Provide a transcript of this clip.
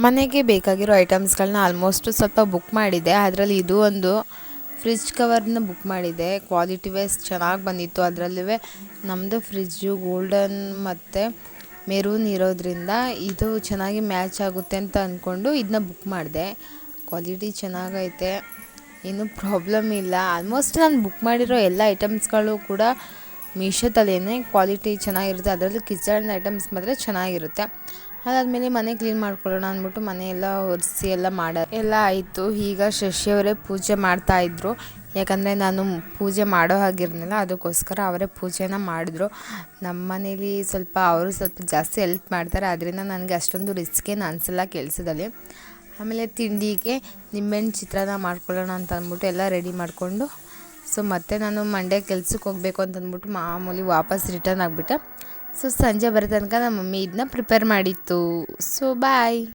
ಮನೆಗೆ ಬೇಕಾಗಿರೋ ಐಟಮ್ಸ್ಗಳನ್ನ ಆಲ್ಮೋಸ್ಟ್ ಸ್ವಲ್ಪ ಬುಕ್ ಮಾಡಿದ್ದೆ. ಅದರಲ್ಲಿ ಇದು ಒಂದು ಫ್ರಿಜ್ ಕವರ್ನ ಬುಕ್ ಮಾಡಿದ್ದೆ. ಕ್ವಾಲಿಟಿ ವೈಸ್ ಚೆನ್ನಾಗಿ ಬಂದಿತ್ತು. ಅದರಲ್ಲೂ ನಮ್ಮದು ಫ್ರಿಜ್ಜು ಗೋಲ್ಡನ್ ಮತ್ತು ಮೆರೂನ್ ಇರೋದ್ರಿಂದ ಇದು ಚೆನ್ನಾಗಿ ಮ್ಯಾಚ್ ಆಗುತ್ತೆ ಅಂತ ಅಂದ್ಕೊಂಡು ಇದನ್ನ ಬುಕ್ ಮಾಡಿದೆ. ಕ್ವಾಲಿಟಿ ಚೆನ್ನಾಗೈತೆ, ಏನೂ ಪ್ರಾಬ್ಲಮ್ ಇಲ್ಲ. ಆಲ್ಮೋಸ್ಟ್ ನಾನು ಬುಕ್ ಮಾಡಿರೋ ಎಲ್ಲ ಐಟಮ್ಸ್ಗಳು ಕೂಡ ಮೀಶೋದಲ್ಲೇ ಕ್ವಾಲಿಟಿ ಚೆನ್ನಾಗಿರುತ್ತೆ. ಅದರಲ್ಲೂ ಕಿಚನ್ ಐಟಮ್ಸ್ ಮಾತ್ರ ಚೆನ್ನಾಗಿರುತ್ತೆ. ಅದಾದಮೇಲೆ ಮನೆ ಕ್ಲೀನ್ ಮಾಡ್ಕೊಳ್ಳೋಣ ಅಂದ್ಬಿಟ್ಟು ಮನೆಯೆಲ್ಲ ಒರೆಸಿ ಎಲ್ಲ ಆಯಿತು. ಈಗ ಶಶಿಯವರೇ ಪೂಜೆ ಮಾಡ್ತಾಯಿದ್ರು. ಯಾಕಂದರೆ ನಾನು ಪೂಜೆ ಮಾಡೋ ಹಾಗಿರಲಿಲ್ಲ, ಅದಕ್ಕೋಸ್ಕರ ಅವರೇ ಪೂಜೆನ ಮಾಡಿದ್ರು. ನಮ್ಮ ಮನೇಲಿ ಅವರು ಸ್ವಲ್ಪ ಜಾಸ್ತಿ ಹೆಲ್ಪ್ ಮಾಡ್ತಾರೆ. ಅದರಿಂದ ನನಗೆ ಅಷ್ಟೊಂದು ರಿಸ್ಕೇನು ಅನಿಸಲ್ಲ ಕೆಲಸದಲ್ಲಿ. ಆಮೇಲೆ ತಿಂಡಿಗೆ ನಿಂಬೆಹಣ್ಣು ಚಿತ್ರಾನ್ನ ಮಾಡ್ಕೊಳ್ಳೋಣ ಅಂತ ಅಂದ್ಬಿಟ್ಟು ಎಲ್ಲ ರೆಡಿ ಮಾಡಿಕೊಂಡು ಮತ್ತೆ ನಾನು ಮಂಡ್ಯ ಕೆಲ್ಸಕ್ಕೆ ಹೋಗಬೇಕು ಅಂತಂದ್ಬಿಟ್ಟು ಮಾಮೂಲಿ ವಾಪಸ್ ರಿಟರ್ನ್ ಆಗಿಬಿಟ್ಟೆ. ಸಂಜೆ ಬರೋ ತನಕ ನಮ್ಮ ಮಮ್ಮಿ ಇದನ್ನ ಪ್ರಿಪೇರ್ ಮಾಡಿತ್ತು. ಬಾಯ್.